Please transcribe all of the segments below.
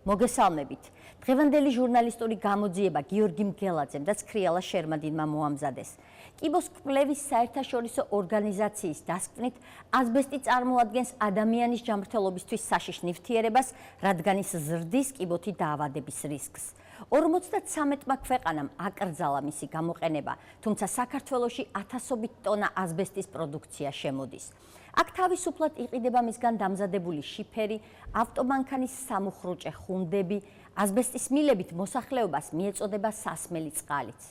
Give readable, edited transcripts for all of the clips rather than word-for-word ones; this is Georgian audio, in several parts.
მოგესალმებით. დღევანდელი ჟურნალისტური გამოძიება გიორგი მგელაძემ და ცქრიალა შერმადინმა მოამზადეს. კიბოს კვლევის საერთაშორისო ორგანიზაციის დასკვნით ასბესტი წარმოადგენს ადამიანის ჯანმრთელობისთვის საშიშ ნივთიერებას, რადგან ის ზრდის კიბოთი დაავადების რისკს. 53-მა ქვეყანამ აკრძალა მისი გამოყენება, თუმცა საქართველოში ათასობით ტონა ასბესტის პროდუქცია შემოდის. აქ თავისუფლად იყიდება მისგან დამზადებული შიფერი, ავტომანქანის სამუხრუჭე ხუნდები, ასბესტის მილებით მოსახლეობას მიეწოდება სასმელი წყალიც.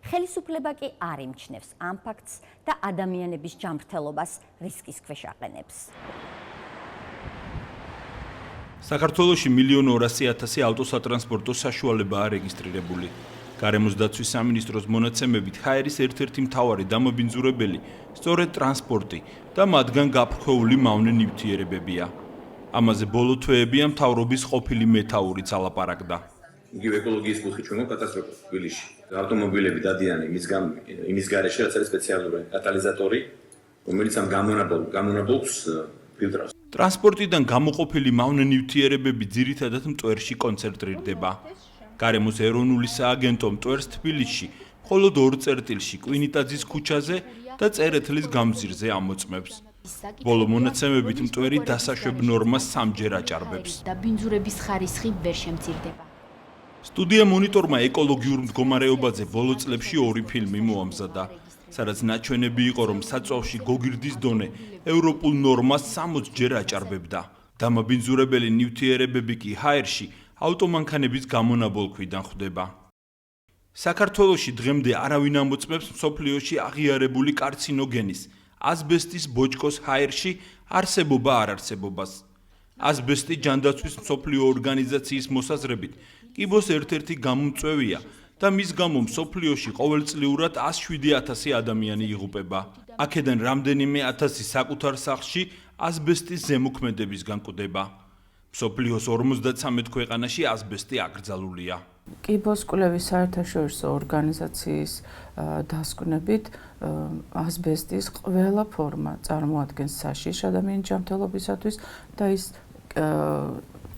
ხელისუფლება კი არ იმჩნევს ამ ფაქტს და ადამიანების ჯანმრთელობას რისკის ქვეშ აყენებს. საქართველოში 1.200.000 ავტოსატრანსპორტო საშუალებაა რეგისტრირებული. გარემოს დაცვის სამინისტროს მონაცემებით ჰაერის ერთ-ერთი მთავარი დამობინძურებელი სწორედ ტრანსპორტი და მათგან გაფრქვეული მავნე ნივთიერებებია. ამაზე ბოლო თვეებია მთავრობის ყოფილი მეთაურიც ალაპარაკდა. იგივე ეკოლოგიის კუთხით ჩვენ კატასტროფა თბილისში. ავტომობილები დადიან იმის გარეშე, რაც არის სპეციალური კატალიზატორი, რომელიც ამ გამონაბოლქს ფილტრავს. ტრანსპორტიდან გამოყოფილი მავნე ნივთიერებები ძირითადად მტვერში კონცენტრირდება. გარემოს ეროვნული სააგენტო მტვერს თბილისში მხოლოდ 2 წერტილში კვინიტაძის ქუჩაზე და წერეთლის გამზირზე ამოწმებს. ბოლო მონაცემებით მტვერი დასაშვებ ნორმას 3-ჯერ აჭარბებს. და ბინძურების ხარისხი ვერ შემცირდება. სტუდია მონიტორმა ეკოლოგიურ მდგომარეობაზე ბოლო წლებში 2 ფილმი მოამზადა, სადაც ნაჩვენები იყო, რომ საწვავში გოგირდის დონე ევროპულ ნორმას 60-ჯერ აჭარბებდა. დამაბინძურებელი ნივთიერებები კი ჰაერში ავტომანქანების გამონაბოლქვიდან ხვდება. საქართველოში დღემდე არავინ ამოწმებს მსოფლიოში აღიარებული კარცინოგენის, ასბესტის ბოჭკოს ჰაერში არსებობა არ არსებობას. ასბესტი ჯანდაცვის მსოფლიო ორგანიზაციის მოსაზრებით კიბოს ერთ-ერთი გამომწვევია და მის გამო მსოფლიოში ყოველწლიურად 107,000 ადამიანი იღუპება. აქედან რამდენიმე ათასი საკუთარ სახლში ასბესტის ზემოქმედებისგან კვდება. მსოფლიოს 53 ქვეყანაში ასბესტი აკრძალულია. კიბოს კვლევის საერთაშორისო ორგანიზაციის დასკვნებით ასბესტის ყველა ფორმა წარმოადგენს საშიშ ადამიანის ჯანმრთელობისათვის და ის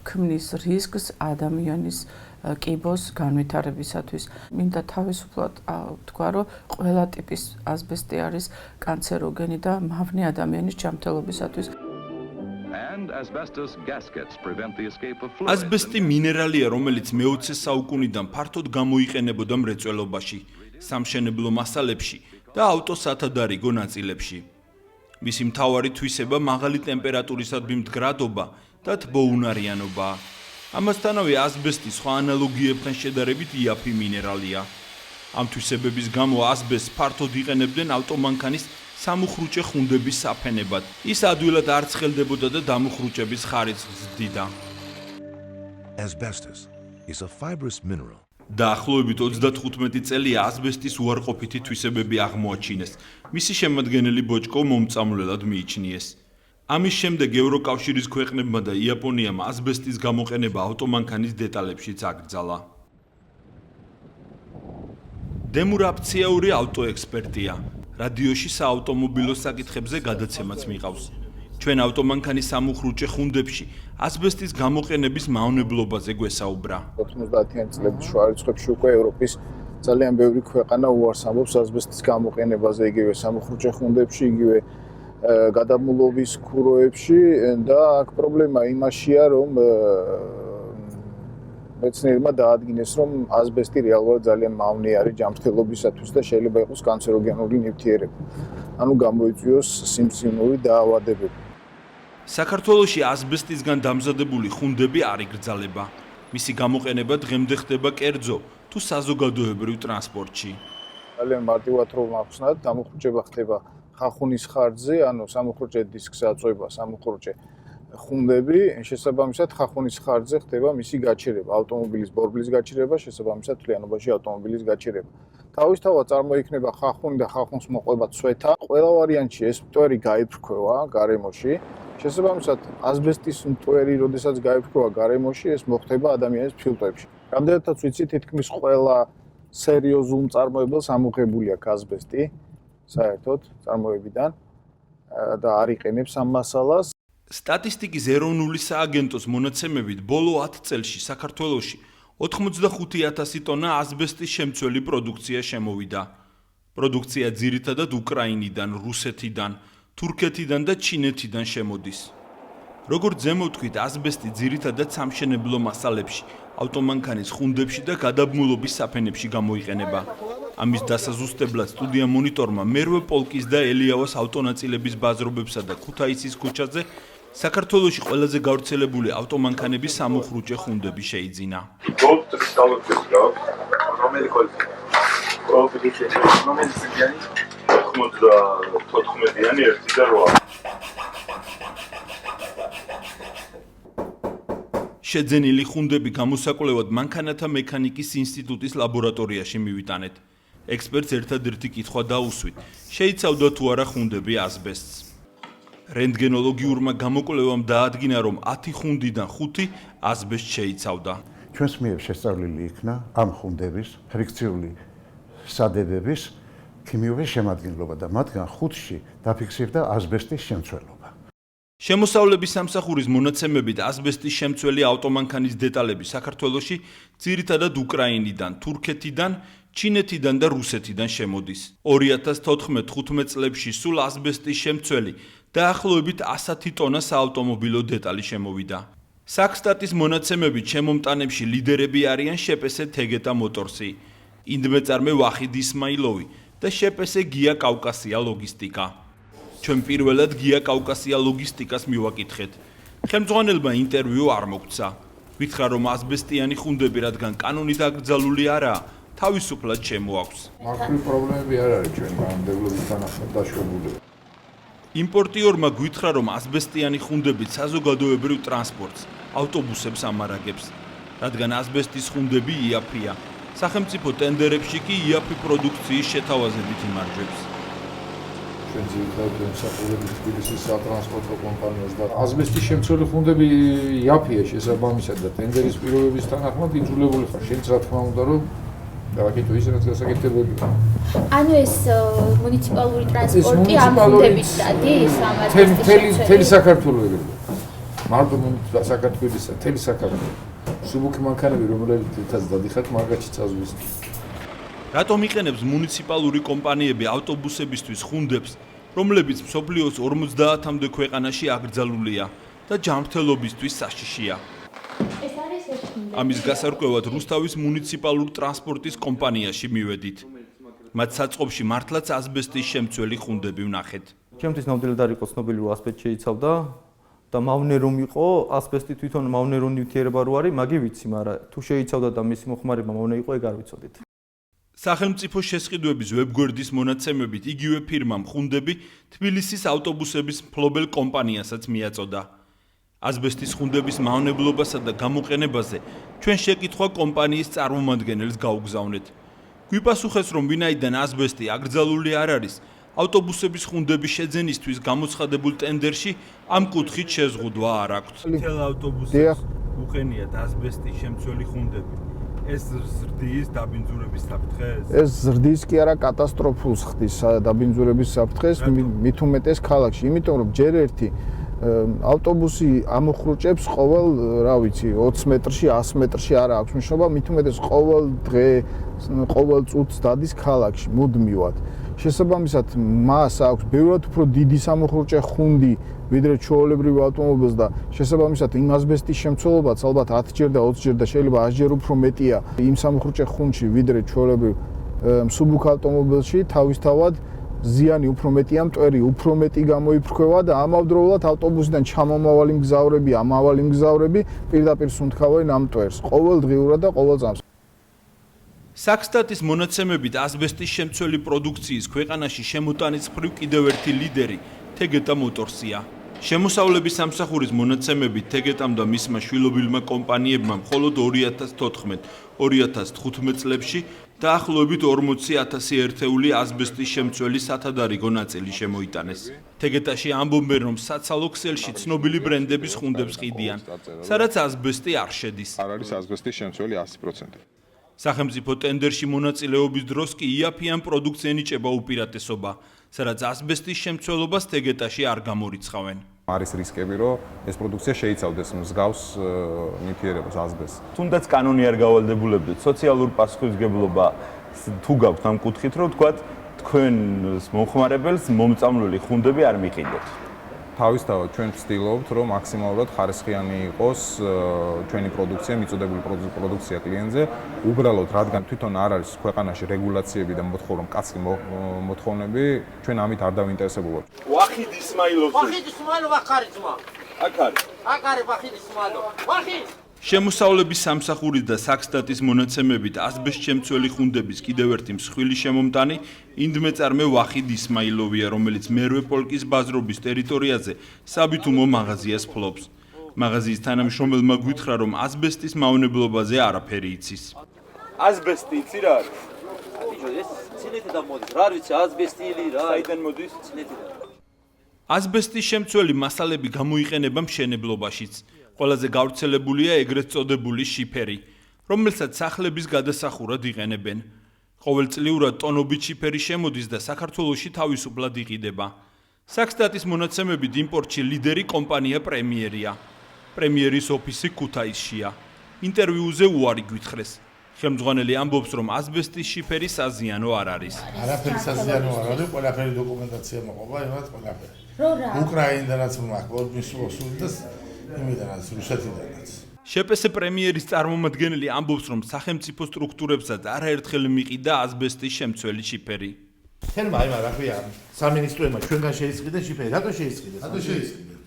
ქმნის რისკს ადამიანის კიბოს განვითარებისათვის. მინდა თავისუფლად ვთქვა, რომ ყველა ტიპის ასბესტი არის კანცეროგენი და მავნე ადამიანის ჯანმრთელობისათვის. ასბესტი მინერალია, რომელიც მე-20 საუკუნიდან ფართოდ გამოიყენებოდა მრეწველობაში, სამშენებლო მასალებში და ავტოსათადარიგო ნაწილებში. მისი მთავარი თვისება მაღალი ტემპერატურისადმი მდგრადობა და თბოუნარიანობაა. ამასთანავე ასბესტი სხვა ანალოგიებთან შედარებით იაფი მინერალია. ამ თვისებების გამო ასბესტს ფართოდ იყენებდნენ ავტომანქანის სამუხრუჭე ხუნდების საფენებად. ის ადვილად არ ცხელდებოდა და დამუხრუჭების ხარისხს ზრდიდა. Asbestos is a fibrous mineral. დაახლოებით 35 წელია ასბესტის უარყოფითი თვისებები აღმოაჩინეს. მისი შემადგენელი ბოჭკო მომწამლელად მიიჩნიეს. ამის შემდეგ ევროკავშირის ქვეყნებმა და იაპონიამ ასბესტის გამოყენება ავტომანქანის დეტალებშიც აკრძალა. დემურაფციური ავტოექსპერტია. რადიოში საავტომობილო საკითხებზე გადაცემაც მიყავს. ჩვენ ავტომანქანის სამუხრუჭე ხუნდებში ასბესტის გამოყენების მავნებლობაზე გვესაუბრა. 90-იან წლების შუა რიცხვებში უკვე ევროპის ძალიან ბევრი ქვეყანა უარს ამბობს ასბესტის გამოყენებაზე, იგივე სამუხრუჭე ხუნდებში, იგივე გადამულობის ქუროებში და აქ პრობლემა იმაშია, რომ მეცნიერებმა დაადგინეს, რომ ასბესტი რეალურად ძალიან მავნე არის ჯანმრთელობისათვის და შეიძლება იყოს კანცეროგენური ნივთიერება. ანუ გამოიწვიოს სიმსივნური დაავადებები. საქართველოში ასბესტისგან დამზადებული ხუნდები არ იკრძალება. მისი გამოყენება დღემდე ხდება კერძო თუ საზოგადოებრივ ტრანსპორტში. ძალიან მარტივად რომ ახსნათ, დამუხრუჭება ხდება ხახუნის ხარჯზე, ანუ სამუხრუჭე დისკს აწვება სამუხრუჭე ხუნდები, შესაბამისად ხახუნის ხარჯზე ხდება მისი გაჩერება, ავტომობილის ბორბლის გაჩერება, შესაბამისად თლიანობაში ავტომობილის გაჩერება. თავისთავად წარმოიქმნება ხახუნი და ხახუნს მოყვება ცვეთა. ყველა ვარიანტში ეს მტვერი გაიფრქვევა გარემოში. შესაბამისად, ასბესტის მტვერი, როდესაც გაიფრქვევა გარემოში, ეს მოხდება ადამიანის ფილტვებში. რამდენადაც ვიცი, თითქმის ყველა სერიოზულ მწარმოებელს ამოღებული აქვს ასბესტი, საერთოდ წარმოებიდან და არ იყენებს ამ მასალას. სტატისტიკის ეროვნული სააგენტოს მონაცემებით ბოლო 10 წელში საქართველოში 85,000 ტონა ასბესტის შემცველი პროდუქცია შემოვიდა. პროდუქცია ძირითადად უკრაინიდან, რუსეთიდან, თურქეთიდან და ჩინეთიდან შემოდის. როგორც ზემოთქვით, ასბესტი ძირითადად სამშენებლო მასალებში, ავტომანქანის ხუნდებში და გადაბმულობის საფენებში გამოიყენება. ამის დასაზუსტებლად სტუდია მონიტორმა მერვე პოლკის და ელიავას ავტონაწილების ბაზრობებსა და ქუთაისის ქუჩაზე საქართველოში ყველაზე გავრცელებული ავტომანქანების სამუხრუჭე ხუნდები შეიძინა. შეძენილი ხუნდები გამოსაკვლევად მანქანათა მექანიკის ინსტიტუტის ლაბორატორიაში მივიტანეთ. ექსპერტს ერთადერთი კითხვა დაუსვით: შეიცავდა თუ არა ხუნდები ასბესტს? რენტგენოლოგიურმა გამოკვლევამ დაადგინა, რომ 10 ხუნდიდან 5 ასბესტს შეიცავდა. ჩვენს მიერ შესწავლილი იქნა ამ ხუნდების ფრიქციული სადებების ქიმიური შემადგენლობა და მათგან 5-ში დაფიქსირდა ასბესტის შემცველობა. შემოსავლების სამსახურის მონაცემებით ასბესტის შემცველი ავტომანქანის დეტალები საქართველოში ძირითადად უკრაინიდან, თურქეთიდან, ჩინეთიდან და რუსეთიდან შემოდის. 2014-15 წლებში სულ ასბესტის შემცველი დაახლოებით 100 ტონა საავტომობილო დეტალი შემოვიდა. საქსტატის მონაცემებით შემომტანებში ლიდერები არიან შეპესე თეგეტა მოტორსი, ინდმეწარმე ვახიდ ისმაილოვი და შეპესე გია კავკასია ლოგისტიკა. ჩვენ პირველად გია კავკასია ლოგისტიკას მივაკითხეთ. ხელმძღვანელმა ინტერვიუ არ მოგცა. გითხრა, რომ ასბესტიანი ხუნდები, რადგან კანონით აკრძალული არაა, თავისუფლად შემოაქვს. მართალი პრობლემები არ არის ჩვენ მანამდებლობის თანახმად დაშვებული. იმპორტიორმა გითხრა, რომ ასბესტიანი ხუნდები საზოგადოებრივ ტრანსპორტს, ავტობუსებს ამარაგებს, რადგან ასბესტის ხუნდები იაფია. სახელმწიფო ტენდერებში კი იაფი პროდუქციის შეთავაზებით იმარჯვებს. ჩვენ ძირითადად ემსახურებით თბილისის სატრანსპორტო კომპანიას და ასბესტის შემცველი ხუნდები იაფია შესაბამისად და ტენდერის პირობების თანახმად იძულებული ხარ შენც რა თქმა უნდა რომ დააკეთო ის რაც გასაკეთებელია. ანუ ეს მუნიციპალური ტრანსპორტი ამ ხუნდებით დადის ამ მთელი საქართველოს ეგრევე. მარტო საქართველოსა, მთელი საქართველოს. სუბუქი მანქანები რომელთაც დადიხართ მაგაჩი წაზვის. რატომ იყენებს მუნიციპალური კომპანიები ავტობუსებისთვის ხუნდებს, რომლებიც მსოფლიოს 50-მდე ქვეყანაში აკრძალულია და ჯანმრთელობისთვის საშიშია? ეს არის ეს ხუნდები. ამის გასარკვევად რუსთავის მუნიციპალურ ტრანსპორტის კომპანიაში მივედით. მათ საწყობში მართლაც ასბესტის შემცველი ხუნდები ვნახეთ. ჩემთვის ნამდვილად არ იყო ცნობილი, რომ ასბესტი შეიცავდა და მავნე რომ იყო, ასბესტი თვითონ მავნე რომ ნივთიერება რო არის, მაგი ვიცი, მაგრამ თუ შეიცავდა და მისი მოხმარება მავნე იყო, ეგ არ ვიცოდით. სახელმწიფო შესყიდვების ვებგვერდის მონაცემებით იგივე ფირმამ ხუნდები თბილისის ავტობუსების მფლობელ კომპანიასაც მიაწოდა. ასბესტის ხუნდების მავნებლობასა და გამოყენებაზე ჩვენ შეკითხვა კომპანიის წარმომადგენელს გაუგზავნეთ. გვიპასუხეს, რომ ვინაიდან ასბესტი აკრძალული არ არის, ავტობუსების ხუნდების შეძენისთვის გამოცხადებულ ტენდერში ამ კუთხით შეზღუდვა არ აქვთ. მთელ ავტობუსებს უყენიათ ასბესტის შემცველი ხუნდები. ეს ზრდის დაბინძურების საფრთხეს? ეს ზრდის კი არა კატასტროფულს ხდის დაბინძურების საფრთხეს, მით უმეტეს ქალაქში, იმიტომ რომ ჯერ ერთი ავტობუსი ამოხრუჭებს ყოველ, რა ვიცი, 20 მეტრში, 100 მეტრში არ აქვს მნიშვნელობა, მით უმეტეს ყოველ დღე, ყოველ წუთს დადის ქალაქში მუდმივად. შესაბამისად, მას აქვს ბევრად უფრო დიდი სამოხრუჭე ხუნდი, ვიდრე ჩვეულებრივ ავტომობილს და შესაბამისად იმ ასბესტის შემცველობაც ალბათ 10ჯერ და 20ჯერ და შეიძლება 100ჯერ უფრო მეტია იმ სამოხრუჭე ხუნდში, ვიდრე ჩვეულებრივ მსუბუქ ავტომობილში, თავისთავად ზიანი უფრო მეტია, მტვერი უფრო მეტი გამოიფრქვევა და ამავდროულად ავტობუსიდან ჩამომავალი მგზავრები პირდაპირ სუნთქავენ ამ მტვერს ყოველდღიურად და ყოველ წამს. საქსტატის მონაცემებით ასბესტის შემცველი პროდუქციის ქვეყანაში შემოტანის მხრივ კიდევ ერთი ლიდერი თეგეტა მოტორსია. შემოსავლების სამსახურის მონაცემებით თეგეტამ და მისმა შვილობილმა კომპანიებმა მხოლოდ 2014-2015 წლებში დაახლოებით 40,000 ერთეული ასბესტის შემცველი სათადარიგო ნაწილი შემოიტანეს. თეგეტაში ამბობენ, რომ საცალო ქსელში ცნობილი ბრენდების ხუნდებს ყიდიან, სადაც ასბესტი არ შედის. არ არის ასბესტის შემცველი 100%. სახელმწიფო ტენდერში მონაწილეობის დროს კი იაფიან პროდუქცია ენიჭება უპირატესობა, სადაც ასბესტის შემცველობას თეგეტაში არ გამორიცხავენ. არის რისკები, რომ ეს პროდუქცია შეიცავდეს მსგავს ნივთიერებას ასბესტს. თუნდაც კანონი არ გავალდებულებდეთ, სოციალური პასუხისმგებლობა თუ გაქვთ ამ კუთხით, რომ თქვათ თქვენს მომხმარებელს მომწამლული ხუნდები არ მიყიდოთ. თავისთავად ჩვენ ვცდილობთ, რომ მაქსიმალურად ხარისხიანი იყოს ჩვენი პროდუქცია, მიწოდებული პროდუქცია კლიენტზე, უბრალოდ რადგან თვითონ არ არის ქვეყანაში რეგულაციები და მკაცრი მოთხოვნები, ჩვენ ამით არ დავინტერესებულობთ. ვახიდ ისმაილოვი. ვახიდ ისმაილოვი აქ არის ძმა. აქ არის. აქ არის ვახიდ ისმაილოვი. ვახიდ შემოსავლების სამსახურის და საქსტატის მონაცემებით ასბესტშემცველი ხუნდების კიდევ ერთი მსხვილი შემომტანი ინდმეწარმე ვახიდ ისმაილოვია, რომელიც მერვე პოლკის ბაზრობის ტერიტორიაზე საბითუმო მაღაზიას ფლობს. მაღაზიის თანამშრომელმა გვითხრა, რომ ასბესტის მავნებლობაზე არაფერი იცის. ასბესტი იცი რა არის? ბიჭო, ეს ცინეთიდან მოდის. რა ვიცი, ასბესტილი რა. საიდან მოდის? ცინეთიდან. ასბესტის შემცველი მასალები გამოიყენება მშენებლობაშიც. ყველაზე გავრცელებულია ეგრეთ წოდებული შიფერი, რომელსაც სახლების გადასახურად იყენებენ. ყოველწლიურად ტონობით შიფერი შემოდის და საქართველოში თავისუფლად იყიდება. საქსტატის მონაცემებით იმპორტში ლიდერი კომპანია პრემიერია. პრემიერის ოფისი ქუთაისშია. ინტერვიუზე უარი გვითხრეს. ხელმძღვანელი ამბობს, რომ ასბესტის შიფერი საზიანო არ არის. არაფერი საზიანო არ არის, ყველაფერი დოკუმენტაცია მოყობა, იმათ ყველაფერი. უკრაინიდანაც მოაქვს, მისულოს იმიდანაც რუსეთიდანაც. შპს პრემიერის წარმომადგენელი ამბობს, რომ სახელმწიფო სტრუქტურებსაც არაერთხელ მიყიდა ასბესტის შემცველი შიფერი. თერმა აი რა ქვია, სამინისტროებმა ჩვენგან შეისყიდეს შიფერი, რატო შეისყიდეს? რატო შეისყიდეს?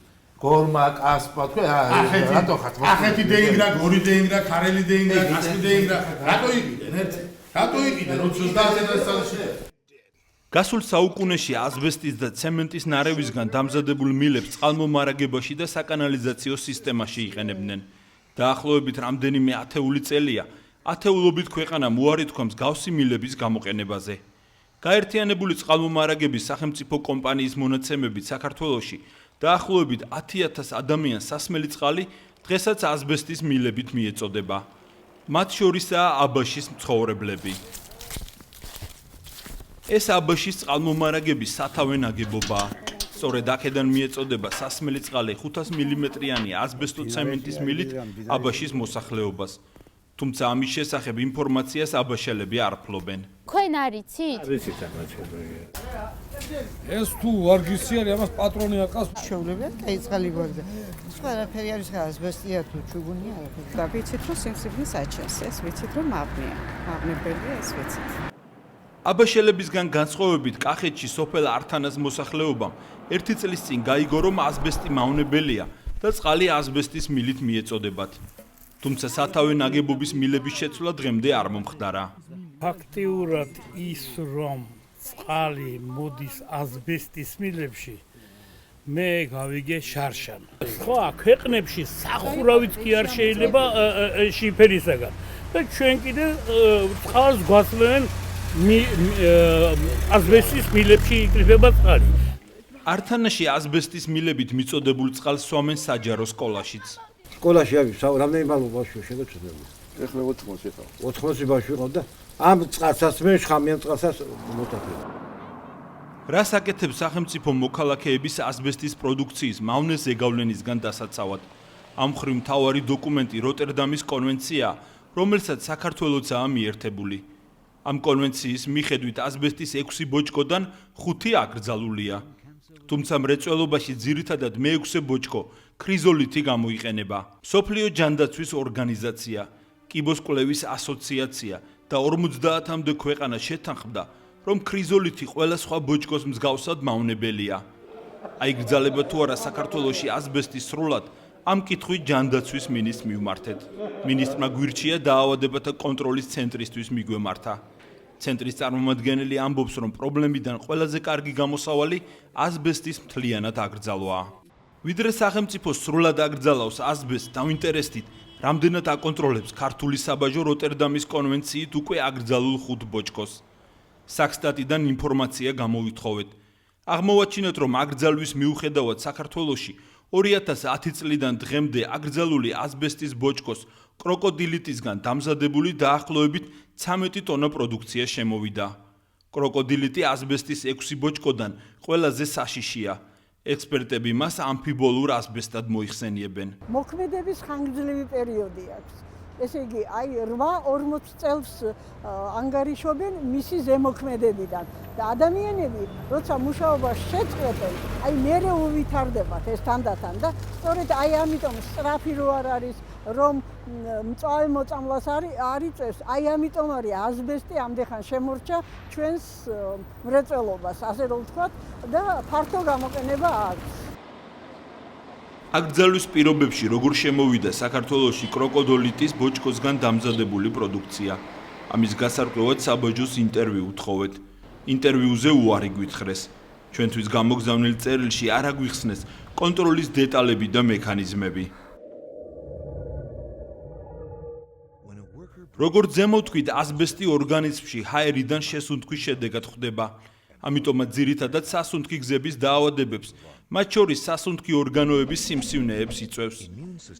გორმა, კასპა, თქვენ რატო ხართ? ახეთი დეინგრა, გორი დეინგრა, ქარელი დეინგრა, კასპი დეინგრა, რატო იყიდენ ერთ? რატო იყიდენ 30 წელს? გასულ საუკუნეში ასბესტის და ცემენტის ნარევისგან დამზადებულ მილებს წყალმომარაგებაში და საკანალიზაციო სისტემაში იყენებდნენ. დაახლოებით რამდენიმე ათეული წელია, ათეულობით ქვეყანამ უარი თქვა მსგავსი მილების გამოყენებაზე. გაერთიანებული წყალმომარაგების სახელმწიფო კომპანიის მონაცემებით საქართველოში დაახლოებით 10,000 ადამიანს სასმელი წყალი დღესაც ასბესტის მილებით მიეწოდება. მათ შორისაა აბაშის მცხოვრებლები. ეს აბაშის წყალმომარაგების სათავე ნაგებობაა. სწორედ აქედან მიეწოდება სასმელი წყალი 500 მმ-იანი ასბესტო-ცემენტის მილით აბაშის მოსახლეობას. თუმცა ამის შესახებ ინფორმაციას აბაშელები არ ფლობენ. თქვენ არიცით? არიცით ამაჩებია. ეს თუ არ გიცი არის, ამას პატრონი აყავს. შეულებია კაი წყალი გვაქვს. სხვა არაფერი არის ხა ასბესტია თუ ჩუგუნია არაფერი. და ვიცით რომ სიმსივნის აჩენს, ეს ვიცით რომ მავნია. მავნებელია ეს ვიცით. აბაშელებისგან განსხვავებით კახეთში სოფელ ართანას მოსახლეობამ ერთი წლის წინ გაიგო, რომ ასბესტი მავნებელია და წყალი ასბესტის მილით მიეწოდებათ. თუმცა სათავე ნაგებობის მილების შეცვლა დღემდე არ მომხდარა. ფაქტიურად ის რომ წყალი მოდის ასბესტის მილებში მე გავიგე შარშან. სხვა ქვეყნებში სახურავიც კი არ შეიძლება შიფერისაგან. და ჩვენ კიდე წყალს გვასვლენ ასბესტის მილებში იკრიბება წყალი. ართანაში ასბესტის მილებით მიწოდებულ წყალს სვამენ საჯარო სკოლაშიც. სკოლაში არის რამდენი ბავშვი ბავშვი შეგეცდები? ეხლა 80 იყო. 80 ბავშვი იყო და ამ წყალსაც მე ხამიან წყალსაც მოტაკე. რას აკეთებს სახელმწიფო მოქალაქეების ასბესტის პროდუქციის მავნეს ზეგავლენისგან დასაცავად? ამ მხრივ მთავარი დოკუმენტი როტერდამის კონვენცია, რომელსაც საქართველოთაა მიერთებული. ამ კონვენციის მიხედვით ასბესტის 6 ბოჭკოდან 5 აკრძალულია. თუმცა მრეწველობაში ძირითადად მე-6 ბოჭკო ქრიზოლითი გამოიყენება. მსოფლიო ჯანდაცვის ორგანიზაცია, კიბოსკვლევის ასოციაცია და 50-მდე ქვეყანა შეთანხმდა, რომ ქრიზოლითი ყველა სხვა ბოჭკოს მსგავსად მავნებელია. აიგრძალება თუ არა საქართველოში ასბესტის სრულად, ამ კითხვით ჯანდაცვის მინისტრს მივმართეთ. მინისტრმა გვირჩია დაავადებათა კონტროლის ცენტრისთვის მიგვემართა. ცენტრის წარმომადგენელი ამბობს, რომ პრობლემიდან ყველაზე კარგი გამოსავალი ასბესტის მთლიანად აკრძალვაა. ვიდრე სახელმწიფო სრულად აკრძალავს ასბესტს, დავინტერესდით, რამდენად აკონტროლებს ქართული საბაჟო როტერდამის კონვენციით უკვე აკრძალულ 5 ბოჭკოს. საქსტატიდან ინფორმაცია გამოვითხოვეთ. აღმოვაჩინეთ, რომ აკრძალვის მიუხედავად საქართველოში 2010 წლიდან დღემდე აკრძალული ასბესტის ბოჭკოს კროკოდილიტისგან დამზადებული დაახლოებით 13 ტონა პროდუქცია შემოვიდა. კროკოდილიტი ასბესტის 6 ბოჭკოდან ყველაზე საშიშია. ექსპერტები მას ამფიბოლურ ასბესტად მოიხსენიებენ. მოქმედების ხანგრძლივი პერიოდი აქვს. ესე იგი, აი 8-40 წელს ანგარიშობენ მისი ზემოქმედებიდან და ადამიანები, როცა მუშაობას შეწყვეტენ, აი მერე უვითარდებათ ეს თანდათან და სწორედ აი ამიტომ სწრაფი რო არ არის, რომ მწვავე მოწამლას არ იწევს, აი ამიტომ არის ასბესტი ამდენხან შემორჩა ჩვენს მრეწველობას, ასე რომ ვთქვათ, და ფართო გამოყენება აქვს. აკრძალვის პირობებში როგორ შემოვიდა საქართველოში კროკოდოლიტის ბოჭკოსგან დამზადებული პროდუქცია. ამის გასარკვევად საბაჟოს ინტერვიუ უთხოვეთ. ინტერვიუზე უარი გვითხრეს. ჩვენთვის გამოგზავნილ წერილში არ აგვიხსნეს კონტროლის დეტალები და მექანიზმები. როგორც ზემოთქვით, ასბესტი ორგანიზმში ჰაერიდან შესუნთქვის შედეგად ხდება. ამიტომაც ძირითადად სასუნთქი გზების დაავადებებს, მათ შორის სასუნთქი ორგანოების სიმსივნეებს იწვევს.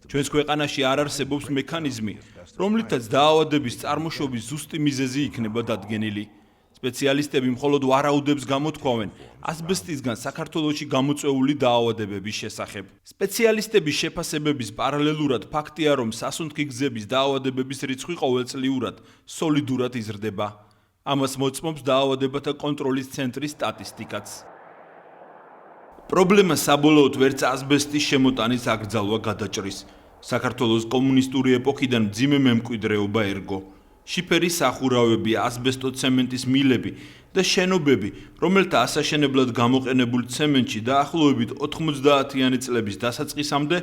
ჩვენს ქვეყანაში არ არსებობს მექანიზმი, რომლითაც დაავადების წარმოშობის ზუსტი მიზეზი იქნება დადგენილი. სპეციალისტები მხოლოდ ვარაუდებს გამოთქვამენ ასბესტისგან საქართველოში გამოწვეული დაავადებების შესახებ. სპეციალისტების შეფასებების პარალელურად ფაქტია, რომ სასუნთქი გზების დაავადებების რიცხვი ყოველწლიურად სოლიდურად იზრდება. ამას მოწმობს დაავადებათა კონტროლის ცენტრის სტატისტიკაც. პრობლემა საბოლოოდ ვერც ასბესტის შემოტანის აკრძალვა გადაჭრის. საქართველოს კომუნისტური ეპოქიდან მძიმე მემკვიდრეობა ერგო. შიფერის სახურავები, ასბესტოცემენტის მილები და შენობები, რომელთა ასაშენებლად გამოყენებულ ცემენტში დაახლოებით 90-იანი წლების დასაწყისამდე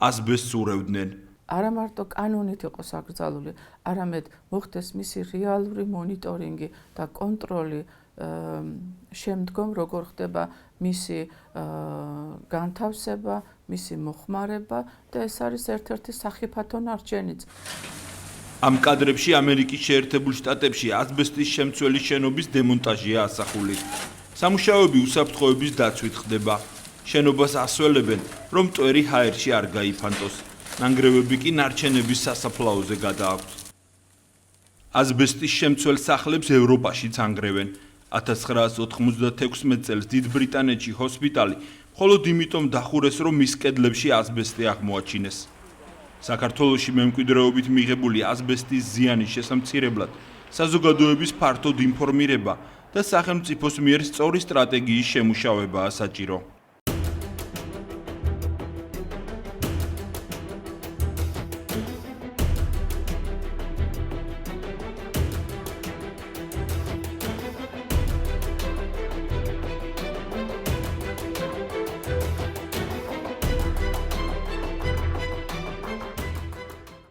ასბესტს ურევდნენ. არა მარტო კანონით იყოს აკრძალული, არამედ მოხდეს მისი რეალური მონიტორინგი და კონტროლი შემდგომ როგორ ხდება მისი განთავსება, მისი მოხმარება და ეს არის ერთ-ერთი სახიფათო ნარჩენიც. ამ კადრებში ამერიკის შეერთებულ შტატებში ასბესტის შემცველი შენობის დემონტაჟია ასახული. სამუშაოები უსაფრთხოების დაცვით ხდება. შენობას ასველებენ, რომ მტვერი ჰაერში არ გაიფანტოს. ნანგრევები კი ნარჩენების სასაფლაოზე გადააქვთ. ასბესტის შემცველ სახლებს ევროპაშიც ანგრევენ. 1996 წელს დიდ ბრიტანეთში ჰოსპიტალი მხოლოდ იმიტომ დახურეს, რომ მის კედლებში ასბესტი აღმოაჩინეს. საქართველოში მემკვიდრეობით მიღებული ასბესტის ზიანის შესამცირებლად საზოგადოების ფართოდ ინფორმირება და სახელმწიფოს მიერ სწორი სტრატეგიის შემუშავებაა საჭირო.